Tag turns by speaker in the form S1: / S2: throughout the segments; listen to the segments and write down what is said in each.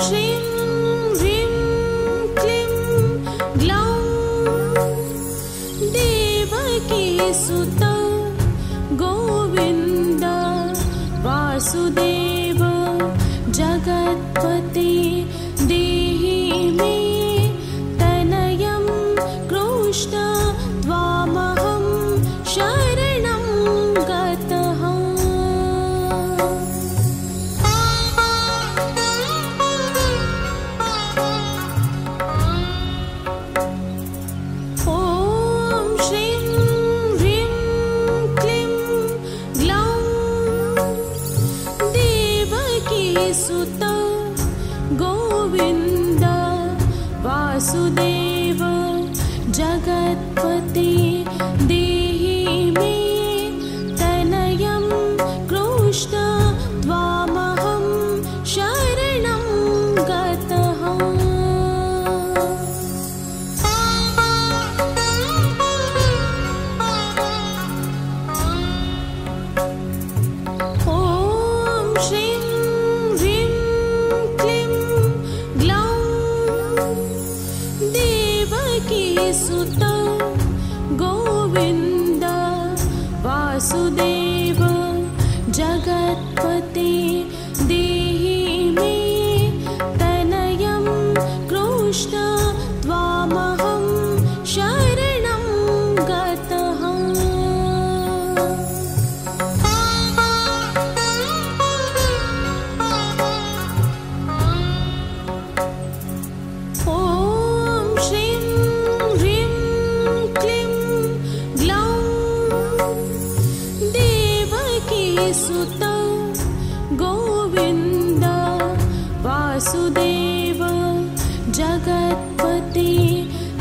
S1: श्रीं ह्रीं क्लीं ग्लौं देवकीसुतं गोविन्द वासुदेव जगत्पते देहि मे तनयं कृष्ण त्वामहं शरणं गतः। ॐ श्रीं ह्रीं क्लीं ग्लौं देवकीसुतं गोविन्द वासुदेव जगत्पते देहि मे तनयं कृष्ण त्वामहं शरणं गतः। ॐ श्रीं ह्रीं क्लीं ग्लौं देवकीसुतं गोविन्द वासुदेव जगत्पते देहि मे तनयं कृष्ण त्वामहं शरणं गतः। ॐ श्रीं ह्रीं क्लीं ग्लौं देवकीसुतं गोविन्द वासुदेव जगत्पते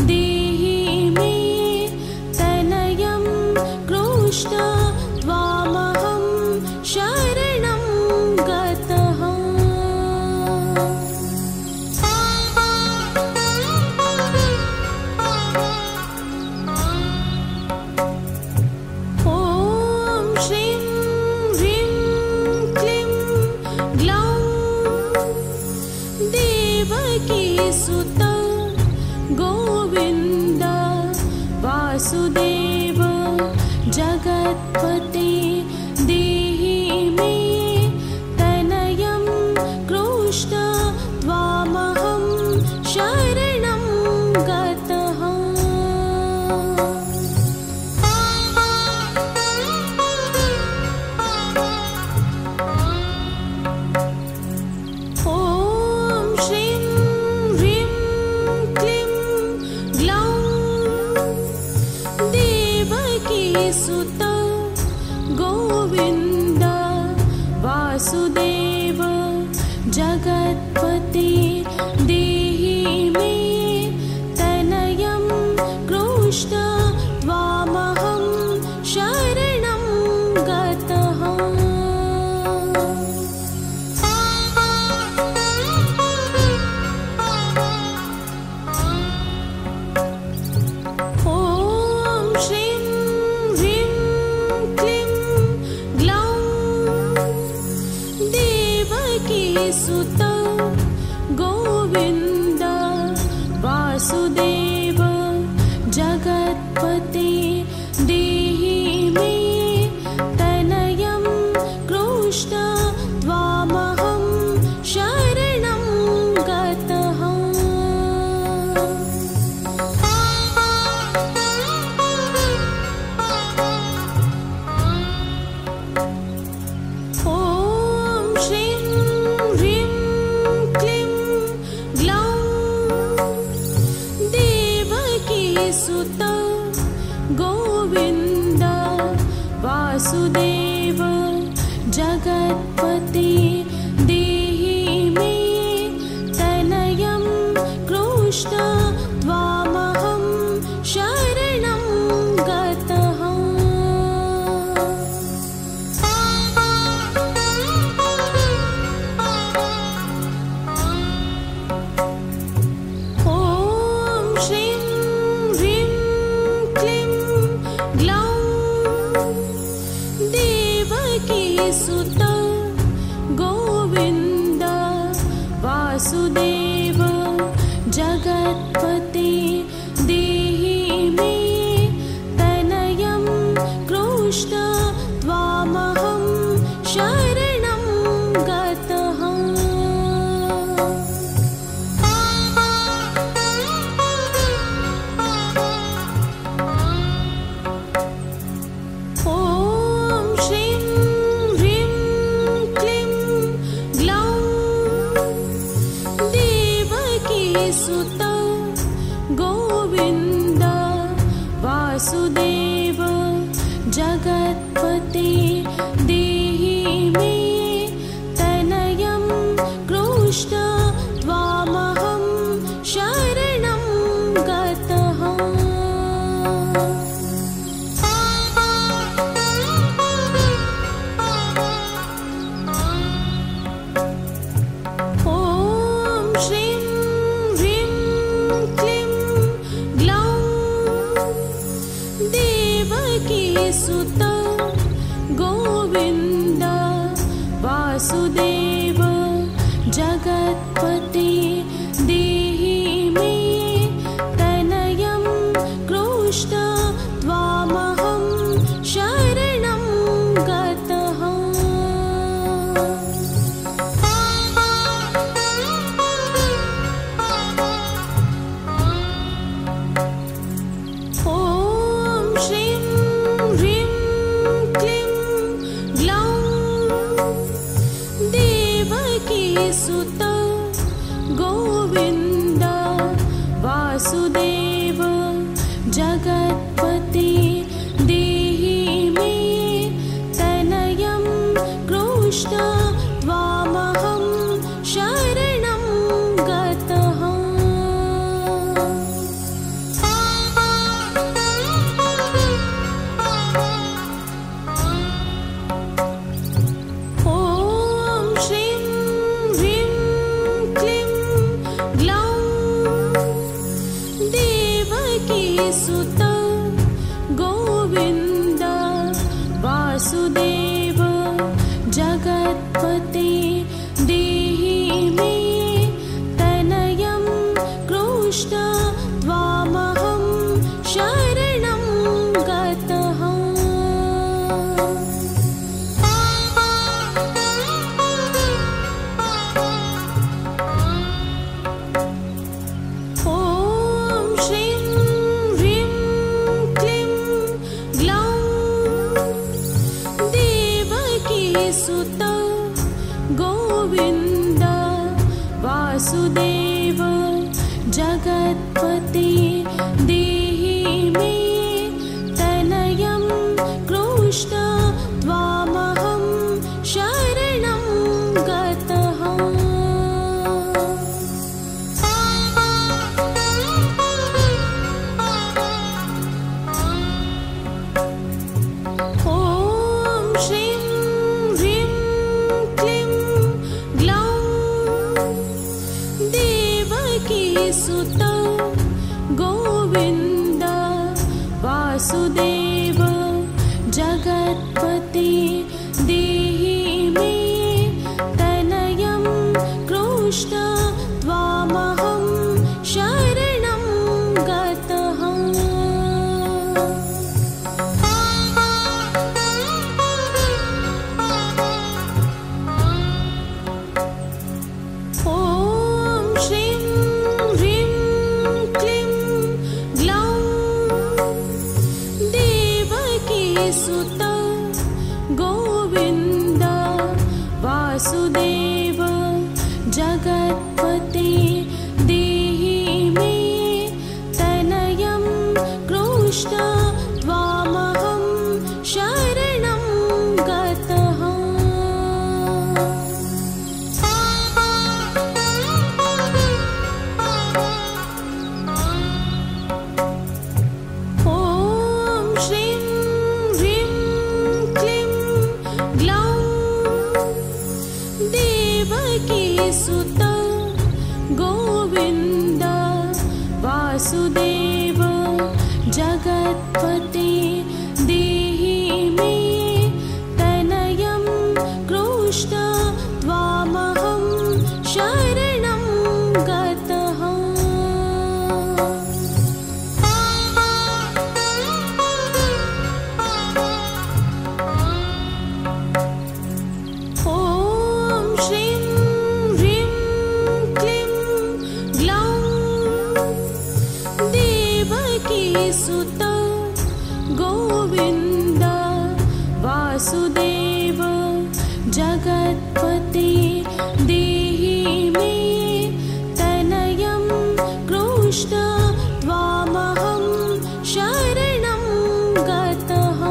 S1: देहि मे तनयं कृष्ण त्वामहं शरणं गतः। ॐ श्रीं ह्रीं क्लीं ग्लौं देवकीसुतं गोविन्द वासुदेव जगत्पते देहि मे तनयं कृष्ण त्वामहं शरणं गतः। ॐ श्रीं ह्रीं क्लीं ग्लौं देवकीसुतं गोविन्द वासुदेव जगत्पते देहि मे तनयं कृष्ण त्वामहं शरणं गतः। ॐ श्रीं ह्रीं क्लीं ग्लौं देवकीसुतं गोविन्द वासुदेव जगत्पते देहि मे तनयं कृष्ण त्वामहं शरणं गतः। ॐ श्रीं ह्रीं क्लीं ग्लौं देवकीसुतं गोविन्द वासुदेव जगत्पते देहि मे तनयं कृष्ण त्वामहं शरणं गतः। ॐ श्रीं ह्रीं क्लीं ग्लौं देवकीसुतं गोविन्द शरणं गतः। ॐ श्रीं ह्रीं क्लीं ग्लौं देवकीसुत गोविन्द वासुदेव जगत्पते देहि मे तनयं कृष्ण त्वामहं शरणं गतः। ॐ श्रीं ह्रीं क्लीं ग्लौं देवकीसुत गोविन्द वासुदेव जगत्पते देहि मे तनयं कृष्ण त्वामहं शरणं गतः। ॐ श्रीं ह्रीं क्लीं ग्लौं देवकीसुत गोविन्द वासुदेव जगत्पते देहि मे तनयं कृष्ण त्वामहं शरणं गतः। ॐ श्रीं ह्रीं क्लीं ग्लौं देवकीसुत गोविन्द वासुदेव जगत्पते देहि मे तनयं कृष्ण त्वामहं शरणं गतः। ॐ श्रीं ह्रीं क्लीं ग्लौं देवकीसुत गोविन्द वासुदेव जगत्पते देहि मे तनयं कृष्ण त्वामहं शरणं गतः। ॐ श्रीं ह्रीं क्लीं ग्लौं देवकीसुत गोविन्द वासुदेव जगत्पते देहि मे तनयं कृष्ण त्वामहं शरणं गतः। ॐ श्रीं ह्रीं क्लीं ग्लौं देवकीसुत गोविन्द वासुदेव जगत्पते देहि मे तनयं कृष्ण त्वामहं शरणं गतः। ॐ श्रीं ह्रीं क्लीं ग्लौं देवकीसुत गोविन्द वासुदेव जगत्पते देहि मे तनयं कृष्ण त्वामहं शरणं गतः। ॐ श्रीं ह्रीं क्लीं ग्लौं देवकीसुत गोविन्द वासुदेव जगत्पते देहि मे तनयं कृष्ण त्वामहं शरणं गतः।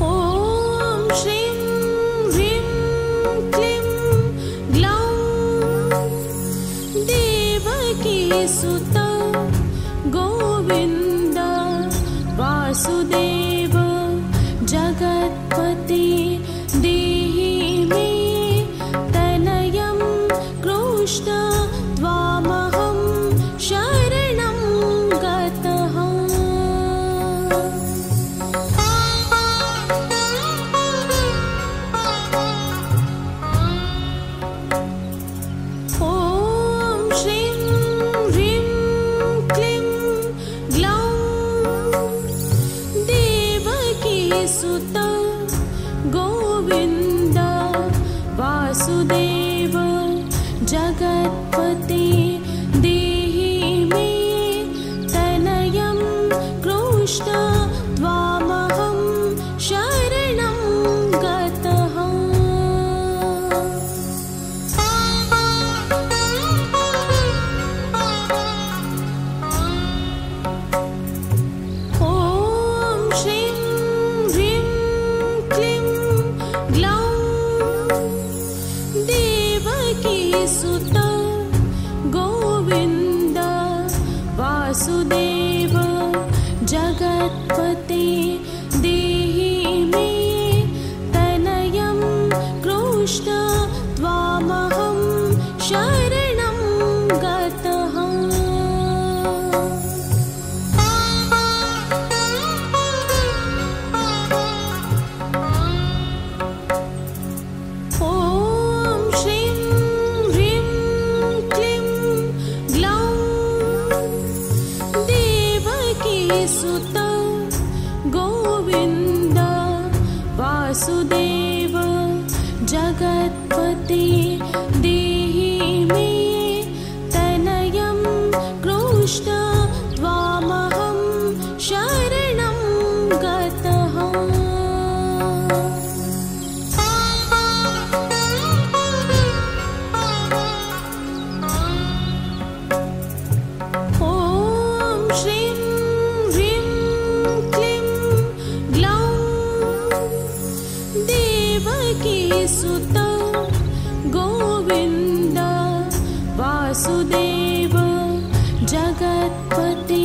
S1: ॐ श्रीं ह्रीं क्लीं ग्लौं देवकीसुत गोविन्द वासुदेव जगत्पते देहि मे तनयं कृष्ण त्वामहं शरणं गतः। ॐ श्रीं ह्रीं क्लीं ग्लौं देवकीसुत गोविन्द वासुदेव जगत्पते देहि मे तनयं कृष्ण त्वामहं शरणं गतः। ॐ श्रीं ह्रीं क्लीं ग्लौं देवकीसुत गोविन्द वासुदेव जगत्पते देहि मे तनयं कृष्ण त्वामहं शरणं गतः। ॐ श्रीं ह्रीं क्लीं ग्लौं देवकीसुत गोविन्द वासुदेव जगत्पते देहि मे तनयं कृष्ण त्वामहं शरणं गतः। ॐ श्रीं ह्रीं क्लीं ग्लौं देवकीसुत गोविन्द वासुदेव जगत्पते